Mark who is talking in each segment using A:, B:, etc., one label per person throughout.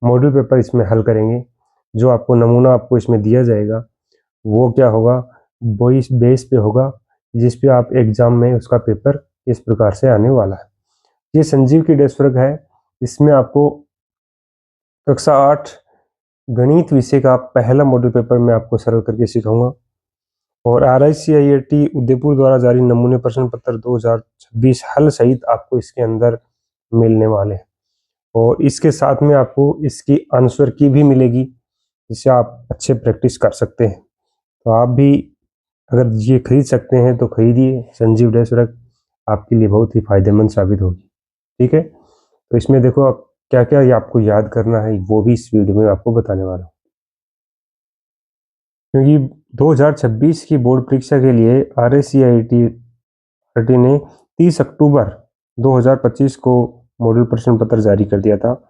A: Model paper इसमें हल करेंगे। जो आपको नमूना आपको इसमें दिया जाएगा वो क्या होगा, वो इस बेस पे होगा जिस पे आप एग्जाम में उसका पेपर इस प्रकार से आने वाला है। ये संजीव की डेस्क वर्क है। इसमें आपको कक्षा 8 गणित विषय का पहला मॉडल पेपर मैं आपको सरल करके सिखाऊंगा। और RICIAT उदयपुर द्वारा जारी नमूने प्रश्न पत्र 2026 हल सहित आपको इसके अंदर मिलने वाले हैं। और इसके साथ में आपको इसकी आंसर की भी मिलेगी, जिससे आप अच्छे प्रैक्टिस कर सकते हैं। तो आप भी अगर ये खरीद सकते हैं तो खरीदिए। संजीव डेस्क वर्क आपके लिए बहुत ही फायदेमंद साबित होगी। ठीक है, तो इसमें देखो आप क्या क्या आपको याद करना है वो भी इस वीडियो में आपको बताने वाला हूँ। क्योंकि 2026 की बोर्ड परीक्षा के लिए RICIAT ने 30 अक्टूबर 2025 को मॉडल प्रश्न पत्र जारी कर दिया था।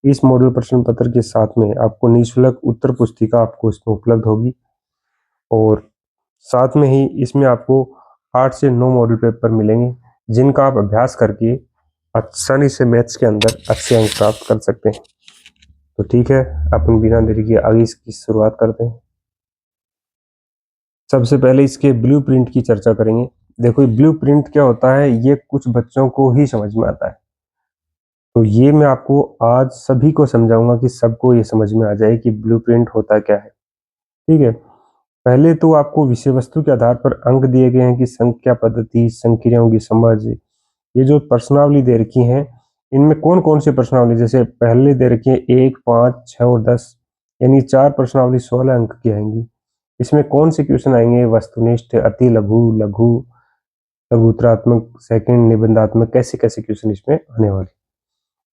A: इस मॉडल प्रश्न पत्र के साथ में आपको निःशुल्क उत्तर पुस्तिका आपको इसमें उपलब्ध होगी। और साथ में ही इसमें आपको 8 से 9 मॉडल पेपर मिलेंगे, जिनका आप अभ्यास करके आसानी से मैथ्स के अंदर अच्छे अंक प्राप्त कर सकते हैं। तो ठीक है, अपन बिना देरी के आगे इसकी शुरुआत करते हैं। सबसे पहले इसके ब्लूप्रिंट की चर्चा करेंगे। देखो ये ब्लूप्रिंट क्या होता है, ये कुछ बच्चों को ही समझ में आता है। तो ये मैं आपको आज सभी को समझाऊंगा कि सबको ये समझ में आ जाए कि ब्लूप्रिंट होता क्या है। ठीक है, पहले तो आपको विषय वस्तु के आधार पर अंक दिए गए हैं कि संख्या पद्धति, संक्रियाओं की समझ। ये जो प्रश्नावली दे रखी हैं, इनमें कौन कौन सी प्रश्नावली, जैसे पहले दे रखी है 1, 5, 6 और 10, यानी 4 प्रश्नावली 16 अंक की आएंगी। इसमें कौन से क्वेश्चन आएंगे, वस्तुनिष्ठ, अति लघु, लघु, लघुत्तरात्मक, सेकंड, निबंधात्मक, कैसे कैसे क्वेश्चन इसमें आने वाले।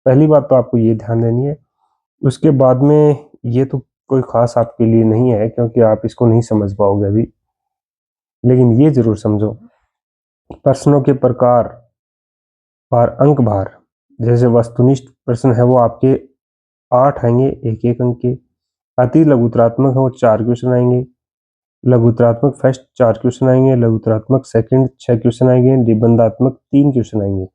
A: पहली बात तो आपको ये ध्यान देनी है। उसके बाद में ये तो कोई खास आपके लिए नहीं है क्योंकि आप इसको नहीं समझ पाओगे अभी, लेकिन ये जरूर समझो प्रश्नों के प्रकार और अंक भार। जैसे वस्तुनिष्ठ प्रश्न है वो आपके 8 आएंगे, एक एक अंक के। अति लघुत्तरात्मक है वो 4 क्वेश्चन आएंगे। लघुत्तरात्मक फर्स्ट 4 क्वेश्चन आएंगे। लघुत्तरात्मक सेकंड 6 क्वेश्चन आएंगे। निबंधात्मक 3 क्वेश्चन आएंगे।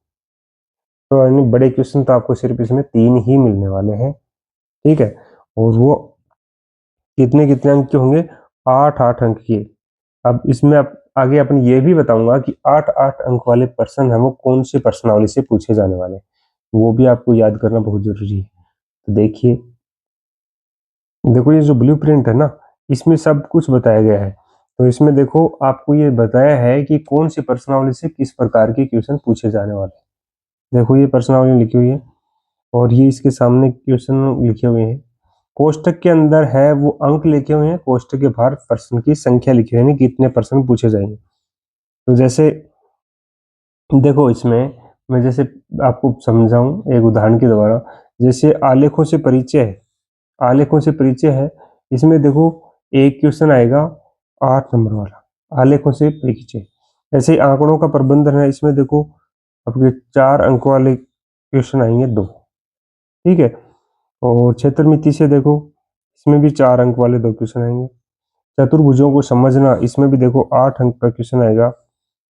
A: तो यानी बड़े क्वेश्चन तो आपको सिर्फ इसमें 3 ही मिलने वाले हैं। ठीक है, और वो कितने कितने अंक के होंगे, 8 अंक के। अब इसमें आप आगे अपन ये भी बताऊंगा कि 8 अंक वाले प्रश्न है वो कौन सी प्रश्नावली से पूछे जाने वाले, वो भी आपको याद करना बहुत जरूरी है। तो देखिए, देखो ये जो ब्लूप्रिंट है ना, इसमें सब कुछ बताया गया है। तो इसमें देखो आपको ये बताया है कि कौन सी प्रश्नावली से किस प्रकार के क्वेश्चन पूछे जाने वाले हैं। देखो ये प्रश्नावली लिखी हुई है और ये इसके सामने क्वेश्चन लिखे हुए हैं। कोष्टक के अंदर है वो अंक लिखे हुए हैं, कोष्टक के बाहर प्रश्न की संख्या लिखी हुई है, कितने प्रश्न पूछे जाएंगे। तो जैसे देखो इसमें मैं जैसे आपको समझाऊं एक उदाहरण के द्वारा। जैसे आलेखों से परिचय है, आलेखों से परिचय है, इसमें देखो एक क्वेश्चन आएगा 8 नंबर वाला, आलेखों से परिचय। ऐसे ही आंकड़ों का प्रबंधन है, इसमें देखो आपके 4 अंक वाले क्वेश्चन आएंगे 2। ठीक है, और क्षेत्रमिति से देखो इसमें भी 4 अंक वाले 2 क्वेश्चन आएंगे। चतुर्भुजों को समझना, इसमें भी देखो 8 अंक का क्वेश्चन आएगा।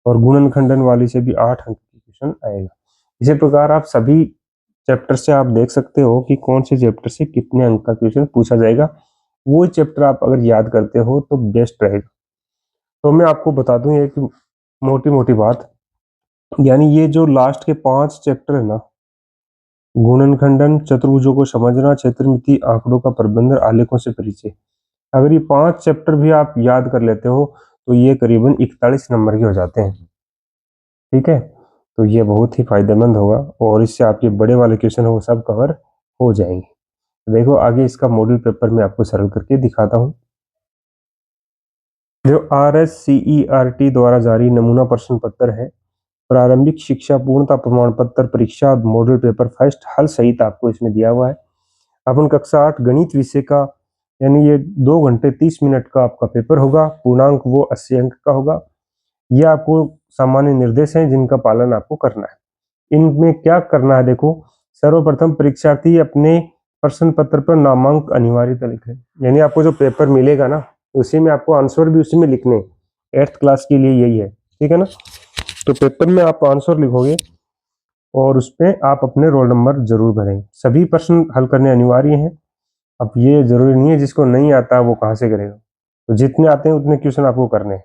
A: और गुणन खंडन वाली से भी 8 अंक का क्वेश्चन आएगा। इसी प्रकार आप सभी चैप्टर से आप देख सकते हो कि कौन से चैप्टर से कितने अंक का क्वेश्चन पूछा जाएगा। वो चैप्टर आप अगर याद करते हो तो बेस्ट रहेगा। तो मैं आपको बता दूं एक मोटी मोटी बात, यानी ये जो लास्ट के 5 चैप्टर है ना, गुणन खंडन, चतुर्भुजों को समझना, क्षेत्रमिति, आंकड़ों का प्रबंधन, आलेखों से परिचय, अगर ये 5 चैप्टर भी आप याद कर लेते हो तो ये करीबन 41 नंबर के हो जाते हैं। ठीक है, तो ये बहुत ही फायदेमंद होगा और इससे आपके बड़े वाले क्वेश्चन वो सब कवर हो जाएंगे। तो देखो आगे इसका मॉडल पेपर मैं आपको सरल करके दिखाता हूँ। जो RICERT द्वारा जारी नमूना प्रश्न पत्र है, प्रारंभिक शिक्षा पूर्णता प्रमाण पत्र परीक्षा मॉडल पेपर फर्स्ट हल सहित आपको इसमें दिया हुआ है। अपन कक्षा 8 गणित विषय का, यानी ये 2 घंटे 30 मिनट का आपका पेपर होगा। पूर्णांक वो 80 अंक का होगा। ये आपको सामान्य निर्देश हैं जिनका पालन आपको करना है। इनमें क्या करना है, देखो सर्वप्रथम परीक्षार्थी अपने प्रश्न पत्र पर नामांक अनिवार्यता लिखे, यानी आपको जो पेपर मिलेगा ना उसी में आपको आंसर भी उसी में लिखने। 8th क्लास के लिए यही है, ठीक है ना। तो पेपर में आप आंसर लिखोगे और उसमें आप अपने रोल नंबर जरूर भरें। सभी प्रश्न हल करने अनिवार्य हैं। अब ये जरूरी नहीं है जिसको नहीं आता वो कहाँ से करेगा, तो जितने आते हैं उतने क्वेश्चन आपको करने हैं।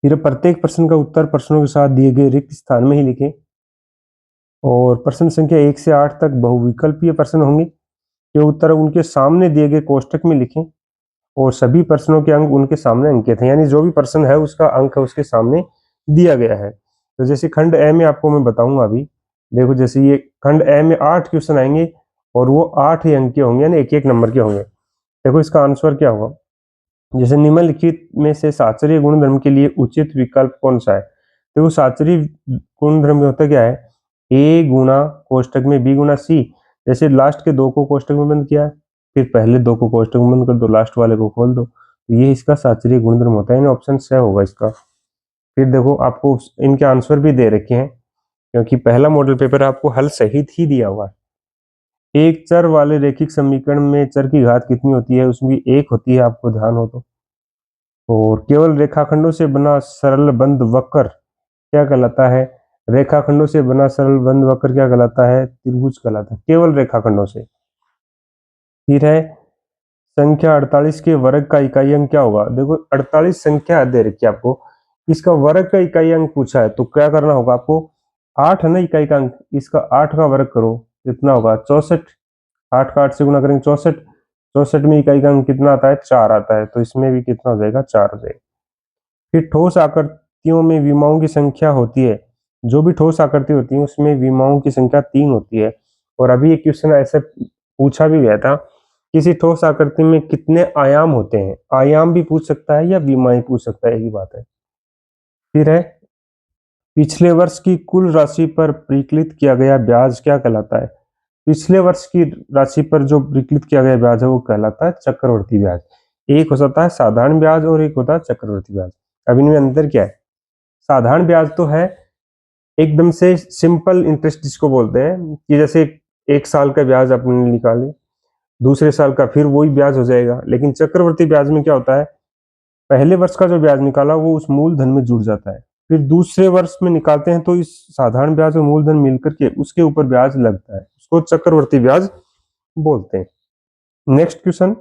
A: फिर प्रत्येक प्रश्न का उत्तर प्रश्नों के साथ दिए गए रिक्त स्थान में ही लिखें। और प्रश्न संख्या 1 से 8 तक बहुविकल्पीय प्रश्न होंगे, ये उत्तर उनके सामने दिए गए कोष्टक में लिखें और सभी प्रश्नों के अंक उनके सामने अंकित हैं, यानी जो भी प्रश्न है उसका अंक है उसके सामने दिया गया है। तो जैसे खंड ए में आपको मैं बताऊंगा अभी, देखो जैसे ये खंड ए में 8 क्वेश्चन आएंगे और वो 8 ही अंक के होंगे, यानी एक एक नंबर के होंगे। देखो इसका आंसर क्या होगा, जैसे निम्नलिखित में से साचरीय गुणधर्म के लिए उचित विकल्प कौन सा है। देखो साचरीय गुणधर्म में होता क्या है, ए गुणा कोष्टक में बी गुणा सी, जैसे लास्ट के दो को कोष्टक में बंद किया फिर पहले दो को कोष्टक में बंद कर दो, लास्ट वाले को खोल दो, तो ये इसका साचरीय गुणधर्म होता है, ऑप्शन सी होगा इसका। फिर देखो आपको इनके आंसर भी दे रखे हैं, क्योंकि पहला मॉडल पेपर आपको हल सहित ही दिया हुआ है। एक चर वाले रैखिक समीकरण में चर की घात कितनी होती है, उसमें एक होती है, आपको ध्यान हो तो। और केवल रेखाखंडों से बना सरल बंद वक्र क्या कहलाता है, रेखाखंडों से बना सरल बंद वक्र क्या कहलाता है, त्रिभुज कहलाता है, केवल रेखाखंडों से। फिर है संख्या 48 के वर्ग का इकाई अंक क्या होगा। देखो 48 संख्या दे रखी है आपको, इसका वर्ग का इकाई अंक पूछा है, तो क्या करना होगा आपको, 8 है ना इकाई का अंक, इसका 8 का वर्ग करो, कितना होगा 64, 8 का 8 से गुना करेंगे 64, 64 में इकाई का अंक कितना आता है 4 आता है, तो इसमें भी कितना हो जाएगा 4 हो जाएगा। फिर ठोस आकृतियों में विमाओं की संख्या होती है, जो भी ठोस आकृति होती है उसमें विमाओं की संख्या 3 होती है। और अभी एक क्वेश्चन ऐसे पूछा भी गया था, किसी ठोस आकृति में कितने आयाम होते हैं, आयाम भी पूछ सकता है या विमाएं पूछ सकता है, एक ही बात है। फिर है पिछले वर्ष की कुल राशि पर परिकलित किया गया ब्याज क्या कहलाता है। पिछले वर्ष की राशि पर जो परिकलित किया गया ब्याज है वो कहलाता है चक्रवर्ती ब्याज। एक हो सकता है साधारण ब्याज और एक होता है चक्रवर्ती ब्याज। अब इनमें अंतर क्या है, साधारण ब्याज तो है एकदम से सिंपल इंटरेस्ट जिसको बोलते हैं, कि जैसे एक साल का ब्याज आपने निकाले दूसरे साल का फिर वही ब्याज हो जाएगा। लेकिन चक्रवर्ती ब्याज में क्या होता है, पहले वर्ष का जो ब्याज निकाला वो उस मूलधन में जुड़ जाता है, फिर दूसरे वर्ष में निकालते हैं तो इस साधारण ब्याज और मूलधन मिलकर के उसके ऊपर ब्याज लगता है, उसको चक्रवर्ती ब्याज बोलते हैं। नेक्स्ट क्वेश्चन,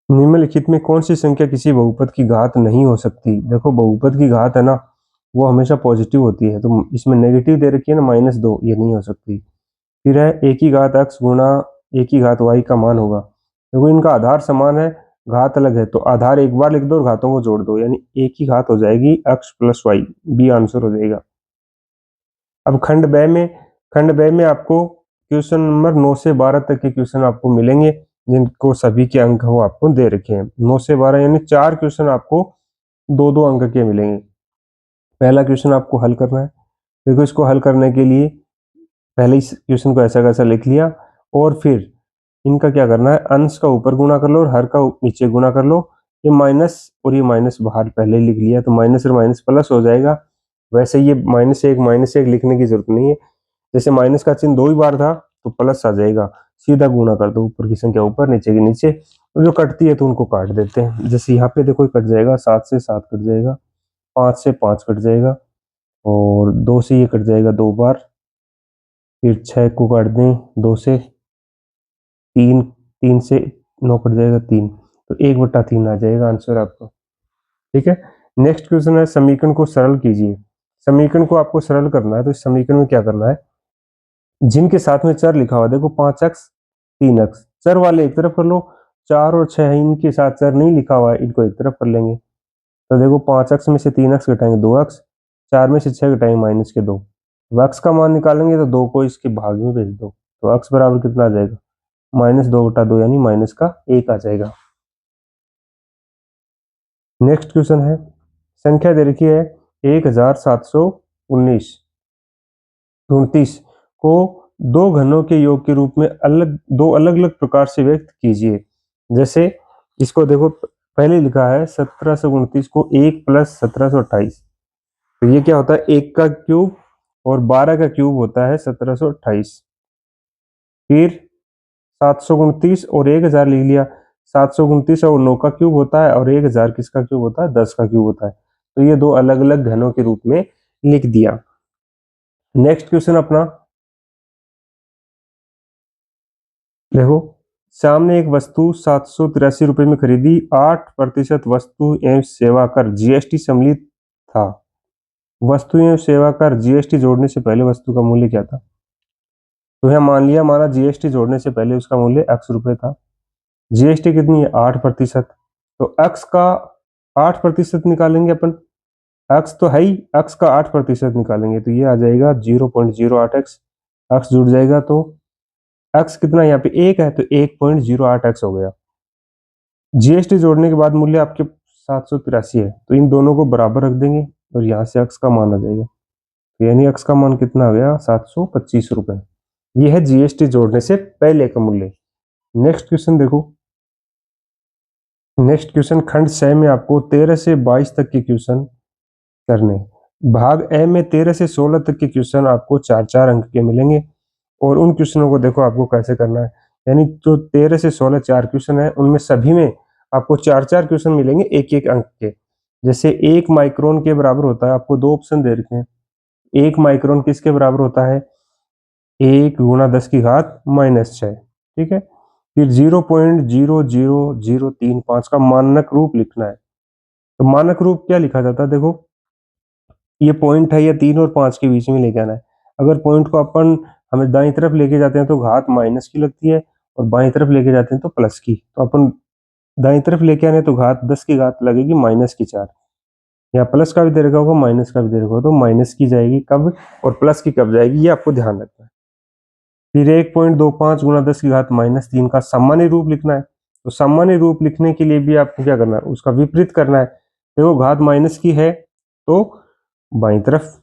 A: निम्नलिखित में कौन सी संख्या किसी बहुपद की घात नहीं हो सकती। देखो बहुपद की घात है ना वो हमेशा पॉजिटिव होती है, तो इसमें नेगेटिव दे रखी है ना -2, ये नहीं हो सकती। फिर है एक ही घात x गुणा एक ही घात y का मान होगा। देखो इनका आधार समान है, घात अलग है, तो आधार एक बार लिख दो और घातों को जोड़ दो, यानी एक ही घात हो जाएगी x plus Y, B answer हो जाएगा। अब खंड ब में आपको क्वेश्चन नंबर 9 से 12 तक के क्वेश्चन आपको मिलेंगे, जिनको सभी के अंक वो आपको दे रखे हैं। 9 से 12 यानी 4 क्वेश्चन आपको 2-2 अंक के मिलेंगे। पहला क्वेश्चन आपको हल करना है, देखो इसको हल करने के लिए पहले इस क्वेश्चन को ऐसा कैसा लिख लिया, और फिर इनका क्या करना है, अंश का ऊपर गुणा कर लो और हर का नीचे गुणा कर लो। ये माइनस और ये माइनस बाहर पहले लिख लिया, तो माइनस और माइनस प्लस हो जाएगा। वैसे ये -1 लिखने की जरूरत नहीं है, जैसे माइनस का चिन्ह 2 ही बार था तो प्लस आ जाएगा, सीधा गुणा कर दो, ऊपर की संख्या ऊपर नीचे की नीचे, और जो कटती है तो उनको काट देते हैं। जैसे यहाँ पे देखो कट जाएगा, 7 से 7 कट जाएगा, 5 से 5 कट जाएगा, और 2 से ये कट जाएगा 2 बार, फिर 6 को काट दें 2 से, 3 से 9 कट जाएगा 3, तो 1/3 आ जाएगा आंसर आपका। ठीक है, नेक्स्ट क्वेश्चन है समीकरण को सरल कीजिए। समीकरण को आपको सरल करना है, तो इस समीकरण में क्या करना है, जिनके साथ में चर लिखा हुआ देखो 5x 3x, चर वाले एक तरफ कर लो, 4 और 6 है इनके साथ चर नहीं लिखा हुआ है, इनको एक तरफ कर लेंगे। तो देखो 5x में से 3x घटाएंगे 2x, 4 में से 6 घटाएंगे -2, तो x का मान निकालेंगे तो 2 को इसके भाग में भेज दो, तो x बराबर कितना आ जाएगा, -2/2 यानी -1 आ जाएगा। नेक्स्ट क्वेश्चन है, संख्या दे रखी है 1719 29 को दो घनों के योग के रूप में दो अलग अलग प्रकार से व्यक्त कीजिए। जैसे इसको देखो पहले लिखा है 1729 को 1 + 1728, तो ये क्या होता है 1 का क्यूब और 12 का क्यूब होता है 1728। फिर 729 और 1000 लिख लिया, 729 और 9 का क्यूब होता है और 1000 किसका क्यूब होता है, 10 का क्यूब होता है, तो ये दो अलग अलग घनों के रूप में लिख दिया। नेक्स्ट क्वेश्चन अपना देखो, सामने एक वस्तु 783 रुपये में खरीदी, 8% वस्तु एवं सेवा कर जीएसटी सम्मिलित था। वस्तु एवं सेवा कर जीएसटी जोड़ने से पहले वस्तु का मूल्य क्या था? तो यहाँ मान लिया, माना जीएसटी जोड़ने से पहले उसका मूल्य x रुपये था। जीएसटी कितनी है? 8%। तो x का 8% निकालेंगे अपन, x तो है ही, x का 8% निकालेंगे तो ये आ जाएगा 0.08x। x जुड़ जाएगा तो x कितना, यहाँ पे 1 है तो 1.08x हो गया। जीएसटी जोड़ने के बाद मूल्य आपके 783 है, तो इन दोनों को बराबर रख देंगे और यहाँ से x का मान आ जाएगा, तो यानी x का मान कितना आ गया? 725 रुपये। ये है जीएसटी जोड़ने से पहले का मूल्य। नेक्स्ट क्वेश्चन देखो। नेक्स्ट क्वेश्चन खंड 6 में आपको 13 से 22 तक के क्वेश्चन करने। भाग ए में 13 से 16 तक के क्वेश्चन आपको 4-4 अंक के मिलेंगे और उन क्वेश्चनों को देखो आपको कैसे करना है। यानी जो 13 से 16 4 क्वेश्चन है, उनमें सभी में आपको 4-4 क्वेश्चन मिलेंगे 1-1 अंक के। जैसे 1 माइक्रोन के बराबर होता है, आपको 2 ऑप्शन दे रखे हैं। 1 माइक्रोन किसके बराबर होता है? 1 गुणा 10 की घात -6। ठीक है। फिर 0.00035 का मानक रूप लिखना है। तो मानक रूप क्या लिखा जाता है? देखो, ये पॉइंट है, ये 3 और 5 के बीच में लेके आना है। अगर पॉइंट को अपन हमें दाईं तरफ लेके जाते हैं तो घात माइनस की लगती है और बाईं तरफ लेके जाते हैं तो प्लस की। तो अपन दाईं तरफ लेके आने तो घात 10 की घात लगेगी -4। यहाँ प्लस का भी दे रखा होगा, माइनस का भी दे रखा होगा, तो माइनस की जाएगी कब और प्लस की कब जाएगी, ये आपको ध्यान रखना है। फिर 1.25 गुणा 10 की घात -3 का सामान्य रूप लिखना है। तो सामान्य रूप लिखने के लिए भी आपको क्या करना है? उसका विपरीत करना है। देखो, घात माइनस की है तो बाईं तरफ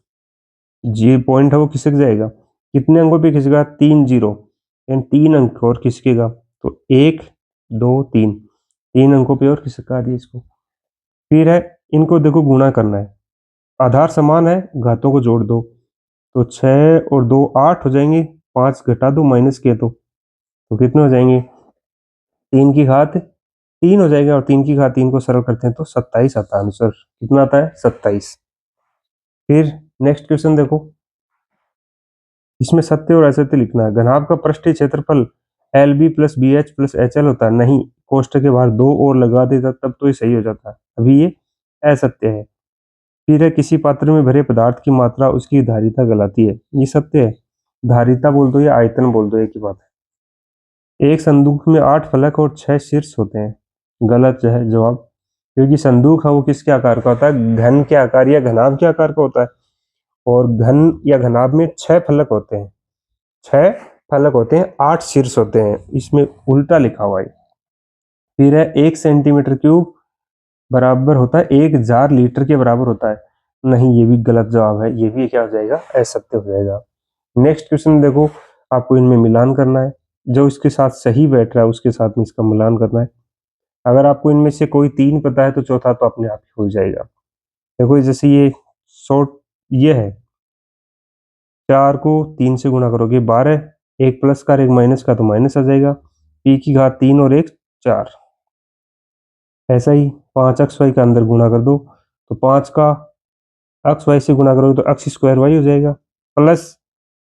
A: ये पॉइंट है वो खिसक जाएगा। कितने अंकों पे खिसकेगा? 3 जीरो, यानी 3 अंक और खिसकेगा। तो 1 2 3, 3 अंकों पे और खिसका दिया इसको। फिर है, इनको देखो गुणा करना है। आधार समान है, घातों को जोड़ दो। तो 6 और 2 8 हो जाएंगे, 5 घटा दो माइनस के तो कितने हो जाएंगे? 3 की घात 3 हो जाएगा और 3 की घात 3 को सरल करते हैं तो 27 आता है आंसर। कितना आता है? 27। फिर नेक्स्ट क्वेश्चन देखो, इसमें सत्य और असत्य लिखना है। घनाभ का पृष्ठीय क्षेत्रफल L B plus B H plus H L होता है। नहीं, कोष्ठक के बाहर 2 और लगा देता तब तो ये सही हो जाता है। अभी ये असत्य है। फिर है, किसी पात्र में भरे पदार्थ की मात्रा उसकी धारिता कहलाती है। ये सत्य है। धारिता बोल दो या आयतन बोल दो, एक ही बात है। एक संदूक में 8 फलक और 6 शीर्ष होते हैं। गलत है जवाब, क्योंकि संदूक है वो किसके आकार का होता है? घन के आकार या घनाभ के आकार का होता है। और घन या घनाभ में 6 फलक होते हैं। 6 फलक होते हैं, 8 शीर्ष होते हैं। इसमें उल्टा लिखा हुआ है। फिर है, 1 सेंटीमीटर क्यूब बराबर होता है 1000 लीटर के बराबर होता है। नहीं, ये भी गलत जवाब है। ये भी क्या हो जाएगा? असत्य हो जाएगा। नेक्स्ट क्वेश्चन देखो, आपको इनमें मिलान करना है। जो इसके साथ सही बैठ रहा है उसके साथ में इसका मिलान करना है। अगर आपको इनमें से कोई 3 पता है तो चौथा तो अपने आप ही हो जाएगा। देखो, जैसे ये शॉर्ट ये है, 4 को 3 से गुणा करोगे 12, एक प्लस का और एक माइनस का तो माइनस आ जाएगा। पी की घात 3 और 1 4। ऐसा ही 5 एक्स वाई का अंदर गुणा कर दो तो 5 का एक्स वाई से गुणा करोगे तो एक्स स्क्वायर वाई हो जाएगा, प्लस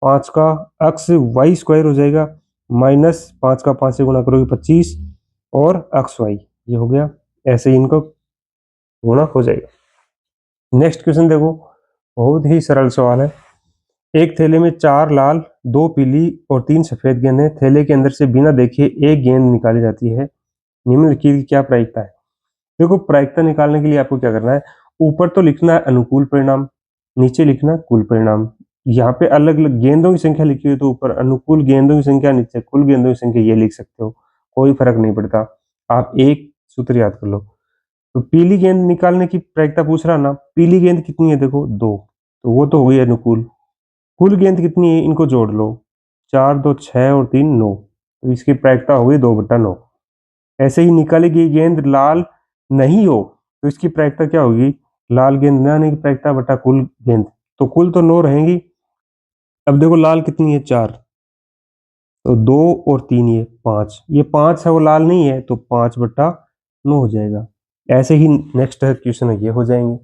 A: 5 का एक्स वाई स्क्वायर हो जाएगा, माइनस 5 का 5 से गुणा करोगे 25 और एक्स वाई, ये हो गया। ऐसे ही इनको गुणा हो जाएगा। नेक्स्ट क्वेश्चन देखो, बहुत ही सरल सवाल है। एक थैले में 4 लाल, 2 पीली और 3 सफेद गेंद है। थैले के अंदर से बिना देखे एक गेंद निकाली जाती है। निम्नलिखित की क्या प्रायिकता है? देखो, प्रायिकता निकालने के लिए आपको क्या करना है? ऊपर तो लिखना है अनुकूल परिणाम, नीचे लिखना है कुल परिणाम। यहाँ पे अलग अलग गेंदों की संख्या लिखी हुई तो ऊपर अनुकूल गेंदों की संख्या, नीचे कुल गेंदों की संख्या, ये लिख सकते हो, कोई फर्क नहीं पड़ता। आप एक सूत्र याद कर लो। तो पीली गेंद निकालने की प्रायिकता पूछ रहा ना, पीली गेंद कितनी है? देखो 2, तो वो तो हो गई अनुकूल। कुल गेंद कितनी है? इनको जोड़ लो, 4 2 6 और 3 9, तो इसकी प्रायिकता हो गई 2/9। ऐसे ही निकाली गई गेंद लाल नहीं हो तो इसकी प्रायिकता क्या होगी? लाल गेंद न आने की प्रायिकता बटा कुल गेंद, तो कुल तो 9 रहेंगी। अब देखो, लाल कितनी है? 4, तो 2 और 3 ये 5, ये 5 है वो लाल नहीं है तो 5/9 हो जाएगा। ऐसे ही नेक्स्ट क्वेश्चन है ये हो जाएंगे।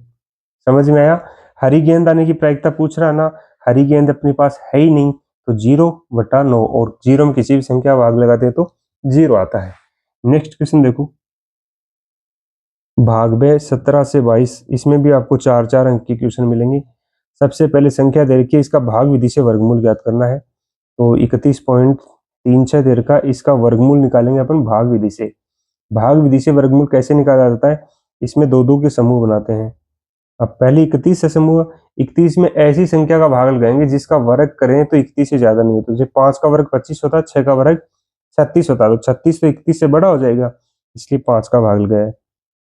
A: समझ में आया? हरी गेंद आने की प्रायिकता पूछ रहा ना, हरी गेंद अपने पास है ही नहीं तो 0/9, और 0 में किसी भी संख्या भाग लगाते हैं तो 0 आता है। नेक्स्ट क्वेश्चन देखो, भाग में 17 से 22, इसमें भी आपको 4-4 अंक के क्वेश्चन मिलेंगे। सबसे पहले संख्या दे रखी है, इसका भाग विधि से वर्गमूल ज्ञात करना है। तो 31.36 दे रखा, इसका वर्गमूल निकालेंगे अपन भाग विधि से। भाग विधि से वर्गमूल कैसे निकाला जाता है, इसमें दो दो के समूह बनाते हैं। अब पहले 31 से समूह, 31 में ऐसी संख्या का भाग लगाएंगे जिसका वर्ग करें तो 31 से ज्यादा नहीं होता। जैसे 5 का वर्ग 25 होता है, 6 का वर्ग 36 होता है, तो 36 तो 31 से बड़ा हो जाएगा, इसलिए 5 का भाग लगाया,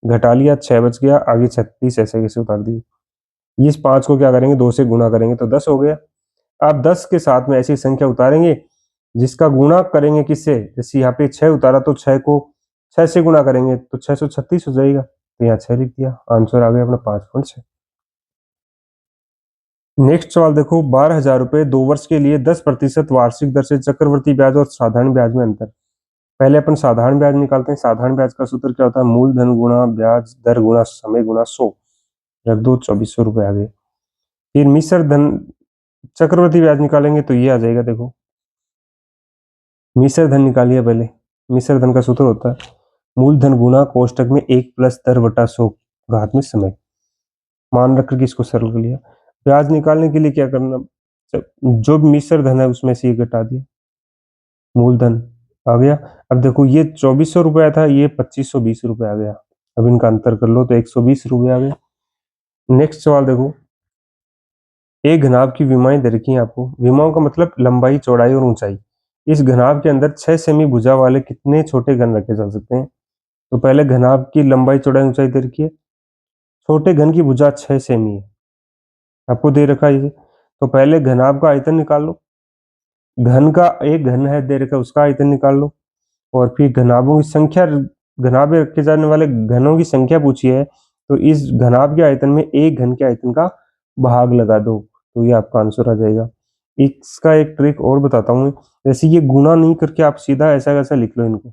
A: घटा लिया, 6 बच गया, आगे 36 ऐसे कैसे उतार दिए। इस 5 को क्या करेंगे, 2 से गुणा करेंगे तो 10 हो गया। आप 10 के साथ में ऐसी संख्या उतारेंगे जिसका गुणा करेंगे किससे, जैसे यहाँ पे 6 उतारा तो 6 को 6 से गुणा करेंगे तो 636 हो जाएगा, तो यहाँ 6 लिख दिया, आंसर आ गया अपना 5.6। नेक्स्ट सवाल देखो, 12,000 रुपए 2 वर्ष के लिए 10% वार्षिक दर से चक्रवृद्धि ब्याज और साधारण ब्याज में अंतर। पहले अपन साधारण ब्याज निकालते हैं। साधारण ब्याज का सूत्र क्या होता है, मूलधन गुणा ब्याज दर गुणा समय गुणा 100, रख दो, 2400 रुपए आ गए। फिर मिश्र धन चक्रवृद्धि ब्याज निकालेंगे तो ये आ जाएगा, देखो मिश्र धन निकालिए पहले। मिश्र धन का सूत्र होता है मूलधन गुणा कोष्टक में 1 प्लस दर बटा 100 घात में समय, मान रख करके इसको सरल कर लिया। ब्याज निकालने के लिए क्या करना, जो मिश्र धन है उसमें से ये घटा दिया, मूलधन आ गया। अब देखो ये 2400 रुपया था, ये 2520 रुपये आ गया। अब इनका अंतर कर लो तो 120 रुपये आ गए। नेक्स्ट सवाल देखो, एक घनाभ की विमाएं दे रखी हैं आपको। विमाओं का मतलब लंबाई चौड़ाई और ऊंचाई। इस घनाभ के अंदर 6 सेमी भुजा वाले कितने छोटे घन रखे जा सकते हैं। तो पहले घनाभ की लंबाई चौड़ाई ऊंचाई दे रखी है, छोटे घन की भुजा 6 सेमी है, आपको दे रखा है ये। तो पहले घनाभ का आयतन निकाल लो, घन का एक घन है दे रखा, उसका आयतन निकाल लो, और फिर घनाभों की संख्या, घनाभ में रखे जाने वाले घनों की संख्या पूछी है, तो इस घनाभ के आयतन में एक घन के आयतन का भाग लगा दो, तो ये आपका आंसर आ जाएगा। इसका एक ट्रिक और बताता हूँ, जैसे ये गुणा नहीं करके आप सीधा ऐसा वैसा लिख लो इनको,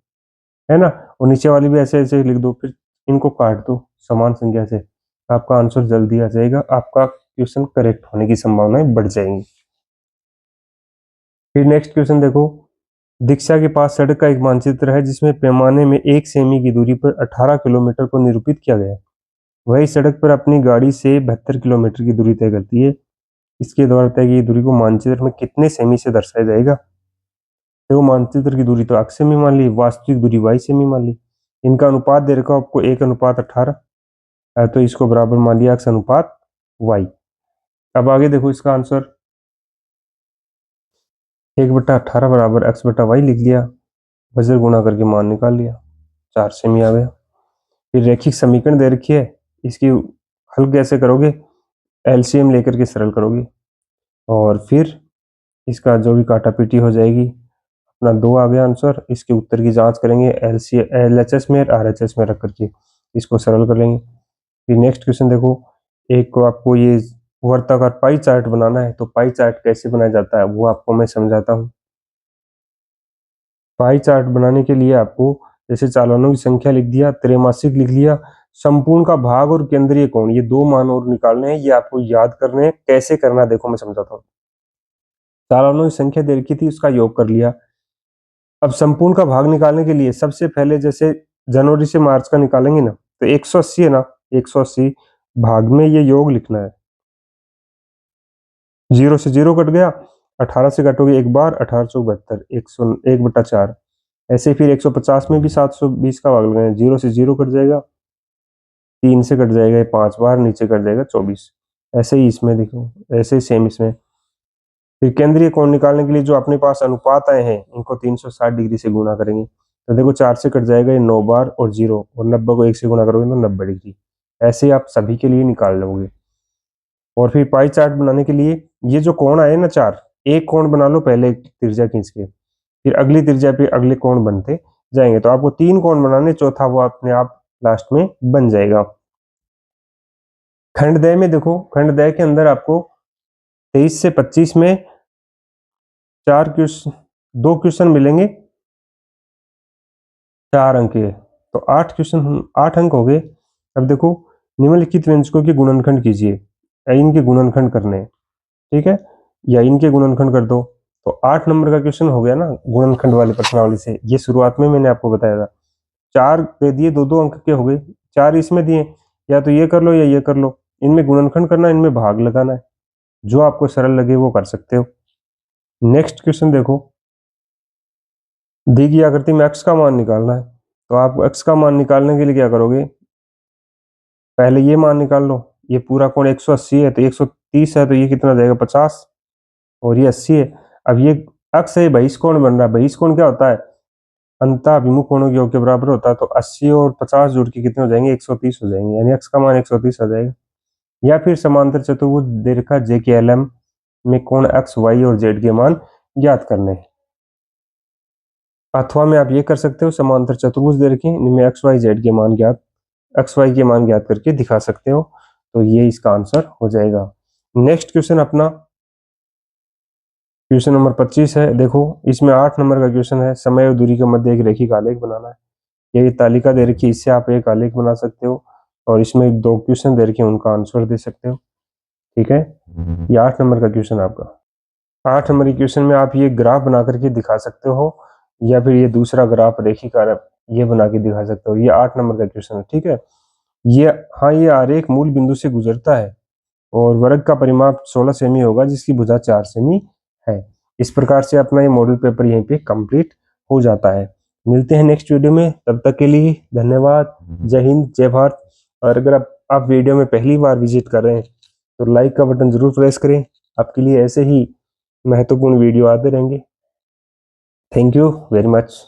A: है ना, और नीचे वाली भी ऐसे ऐसे लिख दो, फिर इनको काट दो समान संख्या से, आपका आंसर जल्दी आ जाएगा, आपका क्वेश्चन करेक्ट होने की संभावनाएं बढ़ जाएंगी। फिर नेक्स्ट क्वेश्चन देखो, दीक्षा के पास सड़क का एक मानचित्र है जिसमें पैमाने में 1 सेमी की दूरी पर 18 किलोमीटर को निरूपित किया गया है। वही सड़क पर अपनी गाड़ी से 72 किलोमीटर की दूरी तय करती है। इसके द्वारा तय की दूरी को मानचित्र में कितने सेमी से दर्शाया जाएगा। देखो मानचित्र की दूरी तो x सेमी मान ली, वास्तविक दूरी y सेमी मान ली, इनका अनुपात दे रखा आपको 1:18, तो इसको बराबर मान लिया x अनुपात y। अब आगे देखो इसका आंसर 1/18 बराबर x/y लिख लिया, वजन गुणा करके मान निकाल लिया, 4 सेमी आ गया। फिर रैखिक समीकरण दे रखी है, इसकी हल कैसे करोगे, एलसीएम लेकर के सरल करोगे, और फिर इसका जो भी काटा पीटी हो जाएगी, अपना 2 आ गया आंसर। इसके उत्तर की जांच करेंगे एलएचएस में और आरएचएस में रख करके, इसको सरल कर लेंगे। फिर नेक्स्ट क्वेश्चन देखो, एक को आपको ये वर्ताकार पाई चार्ट बनाना है, तो पाई चार्ट कैसे बनाया जाता है वो आपको मैं समझाता हूँ। पाई चार्ट बनाने के लिए आपको जैसे चालानों की संख्या लिख दिया, त्रैमासिक लिख लिया, संपूर्ण का भाग और केंद्रीय कोण, ये 2 मान और निकालने हैं, ये आपको याद करने हैं। कैसे करना है देखो मैं समझाता हूँ। चालानों की संख्या दे रखी थी, उसका योग कर लिया। अब संपूर्ण का भाग निकालने के लिए सबसे पहले जैसे जनवरी से मार्च का निकालेंगे ना, तो 180 है ना, 180 भाग में ये योग लिखना है, 0 से 0 कट गया, 18 से कटोगे एक बार, 18 चौक 72, 101/4। ऐसे फिर 150 में भी 720 का भाग लगाएं, 0 से 0 कट जाएगा, 3 से कट जाएगा, 5 बार नीचे कट जाएगा 24। ऐसे ही इसमें देखो, ऐसे ही सेम इसमें। फिर केंद्रीय कोण निकालने के लिए जो अपने पास अनुपात आए हैं, इनको 360 डिग्री से गुणा करेंगे, तो देखो 4 से कट जाएगा ये 9 बार और 0, और 90 को 1 से गुणा करोगे तो 90 डिग्री। ऐसे आप सभी के लिए निकाल लोगे। और फिर पाई चार्ट बनाने के लिए ये जो कोण आए ना 4, एक कोण बना लो पहले त्रिज्या खींच के, फिर अगली त्रिज्या पे अगले कोण बनते जाएंगे, तो आपको 3 कोण बनाने, चौथा वो अपने आप लास्ट में बन जाएगा। खंडदय में देखो, खंडदय के अंदर आपको 23 से 25 में 2 क्वेश्चन मिलेंगे 4 अंक के, तो 8 क्वेश्चन 8 अंक हो गए। अब देखो निम्नलिखित व्यंजकों के गुणनखंड कीजिए, या इनके गुणनखंड करने हैं, ठीक है, या इनके गुणनखंड कर दो। तो 8 नंबर का क्वेश्चन हो गया ना गुणनखंड वाली प्रश्नावली से। ये शुरुआत में मैंने आपको बताया था। 4 दे दिए, 2-2 अंक के हो गए। 4 इसमें दिए, या तो ये कर लो या ये कर लो। इनमें गुणनखंड करना है, इनमें भाग लगाना है। जो आपको सरल लगे वो कर सकते हो। नेक्स्ट क्वेश्चन देखो, दी गई आकृति में x का मान निकालना है। तो आप x का मान निकालने के लिए क्या करोगे, पहले ये मान निकाल लो। ये पूरा कोण 180 है, तो 130 है, तो ये कितना जाएगा 50, और ये 80 है। अब ये अक्ष है, बहिष्कोण बन रहा है। बहिष्कोण क्या होता है, अंतःभिमुख कोणों के योग के बराबर होता है। तो 80 और 50 जुड़ के कितने हो जाएंगे, 130 हो जाएंगे, यानी x का मान 130 आ जाएगा। या फिर समांतर चतुर्भुज दीर्घा जे के LM में कोण x, y और z के मान ज्ञात करने हैं। अथवा में आप ये कर सकते हो, समांतर चतुर्भुज दे रखे इनमें x, y, z के मान ज्ञात, x, y के मान ज्ञात करके दिखा सकते हो। तो ये इसका आंसर हो जाएगा। नेक्स्ट क्वेश्चन अपना क्वेश्चन नंबर 25 है। देखो इसमें 8 नंबर का क्वेश्चन है। समय और दूरी के मध्य एक रेखिक आलेख बनाना है। ये तालिका दे रखी है, इससे आप एक आलेख बना सकते हो, और इसमें 2 क्वेश्चन दे रखे हैं, उनका आंसर दे सकते हो। ठीक है, ये 8 नंबर का क्वेश्चन आपका। 8 नंबर के क्वेश्चन में आप ये ग्राफ बना करके दिखा सकते हो, या फिर ये दूसरा ग्राफ रेखिक आलेख ये बना के दिखा सकते हो। ये 8 नंबर का क्वेश्चन है। ठीक है, ये हाँ, ये आरेख मूल बिंदु से गुजरता है और वर्ग का परिमाप 16 सेमी होगा, जिसकी भुजा 4 सेमी है। इस प्रकार से अपना ये मॉडल पेपर यहीं पे कंप्लीट हो जाता है। मिलते हैं नेक्स्ट वीडियो में, तब तक के लिए धन्यवाद। जय हिंद, जय भारत। और अगर आप वीडियो में पहली बार विजिट कर रहे हैं तो लाइक का बटन जरूर प्रेस करें। आपके लिए ऐसे ही महत्वपूर्ण वीडियो आते रहेंगे। Thank you very much.